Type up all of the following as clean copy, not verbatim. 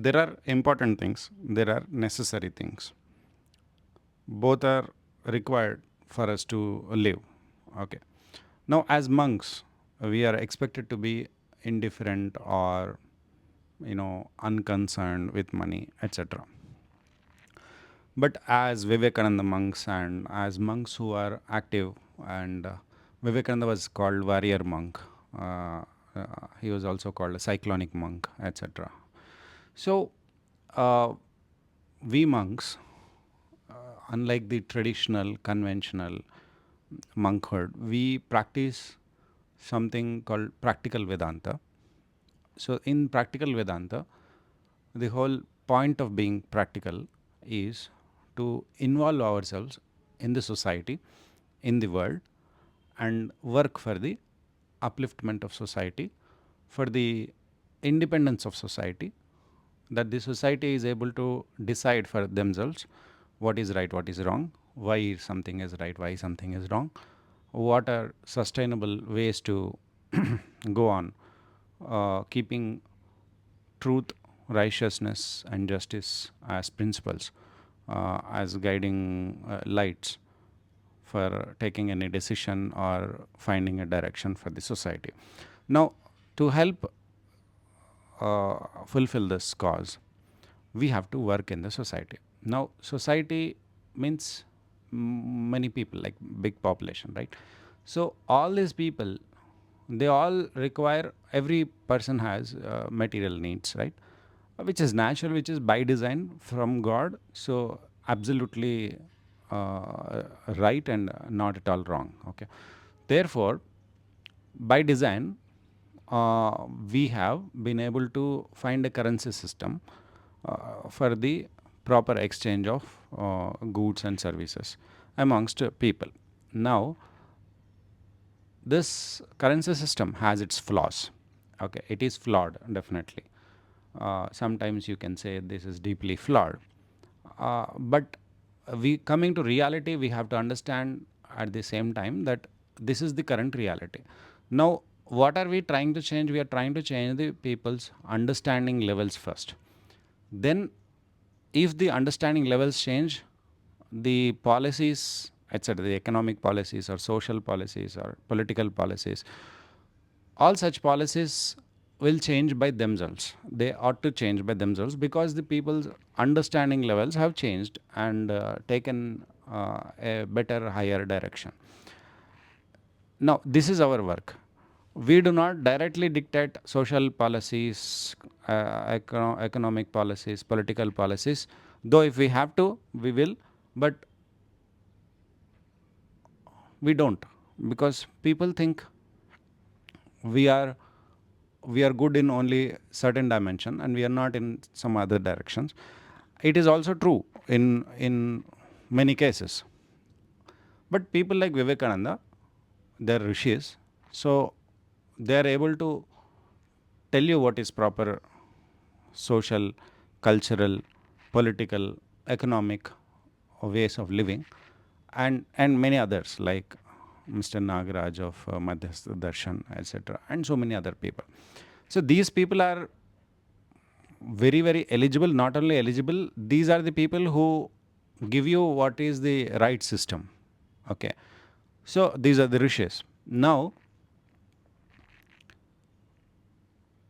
There are important things, there are necessary things. Both are required for us to live. Okay. Now, as monks, we are expected to be indifferent or unconcerned with money, etc. But as Vivekananda monks and as monks who are active, and Vivekananda was called warrior monk. Uh, he was also called a cyclonic monk, etc. So, uh, we monks, unlike the traditional, conventional monkhood, we practice something called practical Vedanta. So, in practical Vedanta, the whole point of being practical is to involve ourselves in the society, in the world, and work for the upliftment of society, for the independence of society, that the society is able to decide for themselves what is right, what is wrong, why something is right, why something is wrong, what are sustainable ways to go on, keeping truth, righteousness, and justice as principles, as guiding lights for taking any decision or finding a direction for the society. Now, to help fulfill this cause, we have to work in the society. Now, society means many people, like big population, right? So, all these people, they all require, every person has material needs, right? Which is natural, which is by design from God. So, absolutely right and not at all wrong. Okay. Therefore, by design, we have been able to find a currency system for the proper exchange of goods and services amongst people. Now, this currency system has its flaws. Okay, it is flawed, definitely. Sometimes you can say this is deeply flawed. But we coming to reality, we have to understand at the same time that this is the current reality. Now, what are we trying to change? We are trying to change the people's understanding levels first. Then, if the understanding levels change, the policies, etc., the economic policies or social policies or political policies, all such policies will change by themselves. They ought to change by themselves because the people's understanding levels have changed and taken a better, higher direction. Now, this is our work. We do not directly dictate social policies, economic policies, political policies. Though, if we have to, we will, but we don't, because people think we are we are good in only certain dimension and we are not in some other directions. It is also true in many cases. But people like Vivekananda, they're rishis, so they are able to tell you what is proper social, cultural, political, economic ways of living, and many others like Mr. Nagaraj of Madhyastha Darshan, etc., and so many other people. So these people are very, very eligible. Not only eligible, these are the people who give you what is the right system. Okay. So these are the rishis. Now,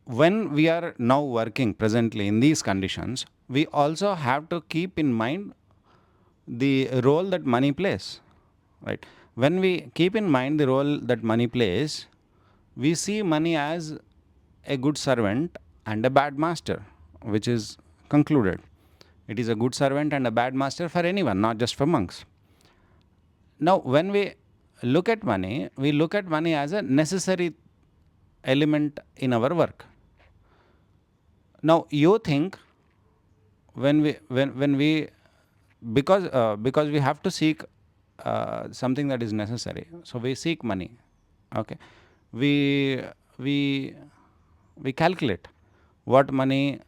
when we are now working presently in these conditions, we also have to keep in mind the role that money plays, right? When we keep in mind the role that money plays, we see money as a good servant and a bad master, which is concluded. It is a good servant and a bad master for anyone, not just for monks. Now, when we look at money, we look at money as a necessary element in our work. Now, you think when we because we have to seek something that is necessary, so we seek money. Okay, we we we calculate what money,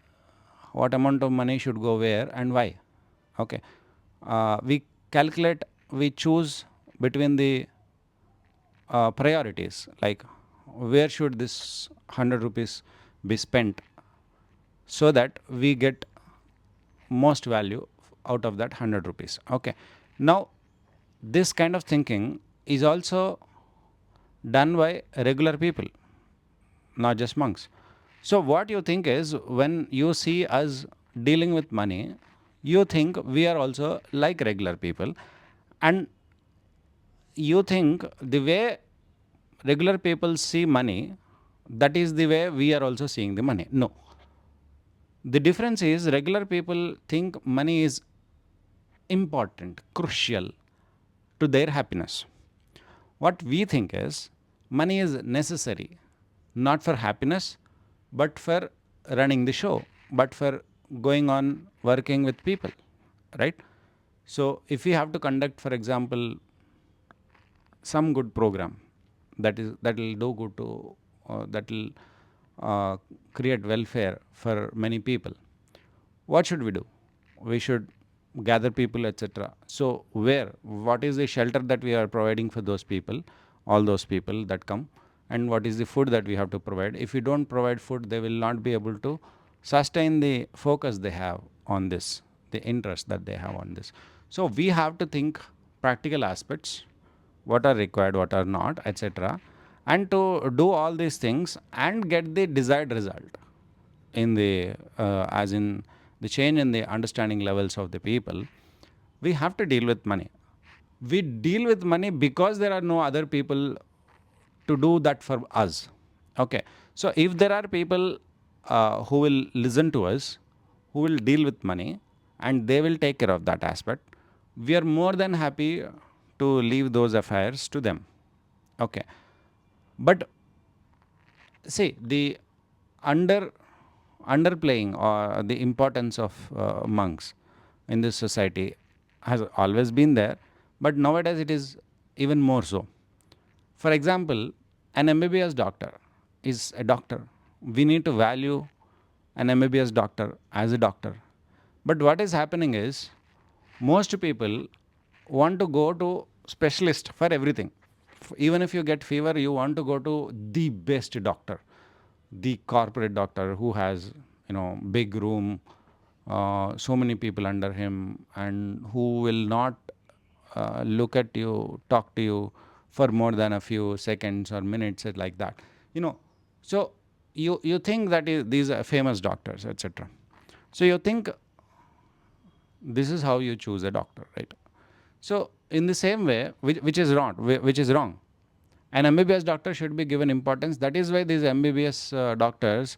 what amount of money should go where and why. Okay, we calculate, we choose between the priorities, like where should this 100 rupees be spent so that we get most value out of that 100 rupees. Okay. Now, this kind of thinking is also done by regular people, not just monks. So, what you think is when you see us dealing with money, you think we are also like regular people, and you think the way regular people see money, that is the way we are also seeing the money. No. The difference is regular people think money is important, crucial to their happiness. What we think is money is necessary, not for happiness, but for running the show, but for going on working with people, right? So, if we have to conduct, for example, some good program that will do good to that will create welfare for many people, what should we do? We should gather people, etc. So, what is the shelter that we are providing for those people, all those people that come, and what is the food that we have to provide? If we don't provide food, they will not be able to sustain the focus they have on this, the interest that they have on this. So, we have to think practical aspects, what are required, what are not, etc., and to do all these things and get the desired result in the as in the change in the understanding levels of the people. We have to deal with money. We deal with money because there are no other people to do that for us. Okay. So if there are people who will listen to us, who will deal with money, and they will take care of that aspect, we are more than happy to leave those affairs to them. Okay. But see, the under underplaying or the importance of monks in this society has always been there, but nowadays it is even more so. For example, an MBBS doctor is a doctor. We need to value an MBBS doctor as a doctor. But what is happening is most people want to go to specialist for everything. Even if you get fever, you want to go to the best doctor, the corporate doctor who has big room, so many people under him, and who will not look at you, talk to you for more than a few seconds or minutes, like that. You know, so you think that these are famous doctors, etc. So you think this is how you choose a doctor, right? So in the same way, which is wrong, which is wrong. An MBBS doctor should be given importance. That is why these MBBS doctors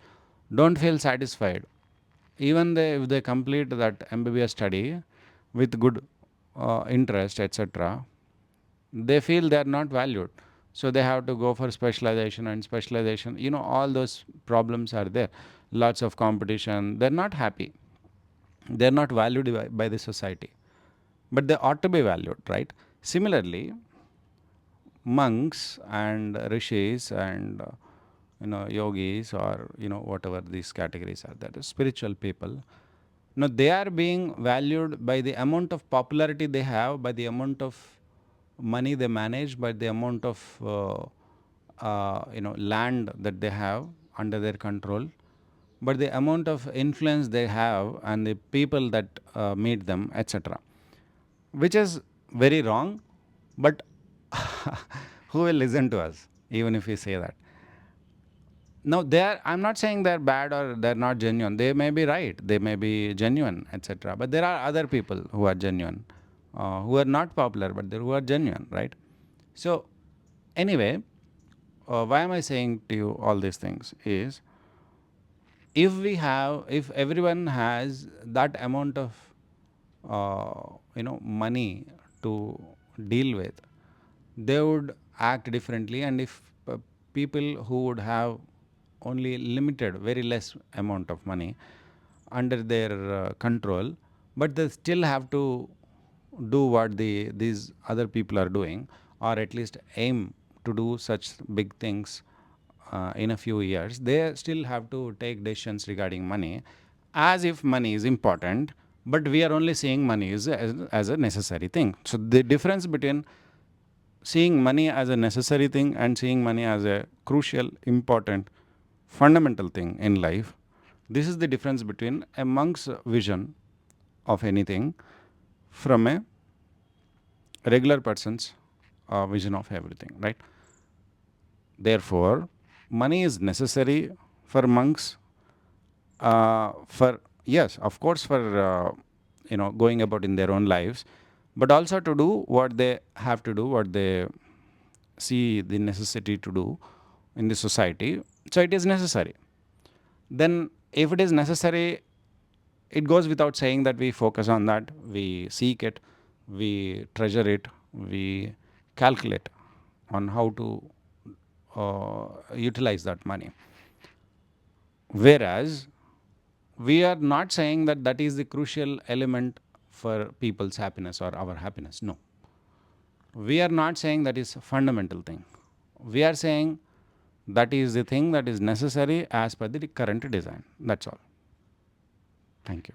don't feel satisfied. Even if they complete that MBBS study with good interest, etc., they feel they are not valued. So they have to go for specialization and specialization. All those problems are there. Lots of competition. They're not happy. They're not valued by the society. But they ought to be valued, right? Similarly, monks and rishis and yogis, or whatever these categories are, that is spiritual people, now they are being valued by the amount of popularity they have, by the amount of money they manage, by the amount of land that they have under their control, but the amount of influence they have and the people that meet them, etc., which is very wrong. But who will listen to us even if we say that? Now, I'm not saying they're bad or they're not genuine. They may be right, they may be genuine, etc., but there are other people who are genuine, who are not popular, but who are genuine, right? So anyway, why am I saying to you all these things is, if everyone has that amount of money to deal with, they would act differently. And if people who would have only limited, very less amount of money under their control, but they still have to do what these other people are doing, or at least aim to do such big things in a few years, they still have to take decisions regarding money as if money is important, but we are only seeing money as a necessary thing. So the difference between seeing money as a necessary thing and seeing money as a crucial, important, fundamental thing in life This is the difference between a monk's vision of anything from a regular person's vision of everything, right? Therefore, money is necessary for monks, for, yes, of course, for going about in their own lives, but also to do what they have to do, what they see the necessity to do in the society. So it is necessary. Then if it is necessary, it goes without saying that we focus on that, we seek it, we treasure it, we calculate on how to utilize that money. Whereas we are not saying that that is the crucial element for people's happiness or our happiness. No. We are not saying that is a fundamental thing. We are saying that is the thing that is necessary as per the current design. That's all. Thank you.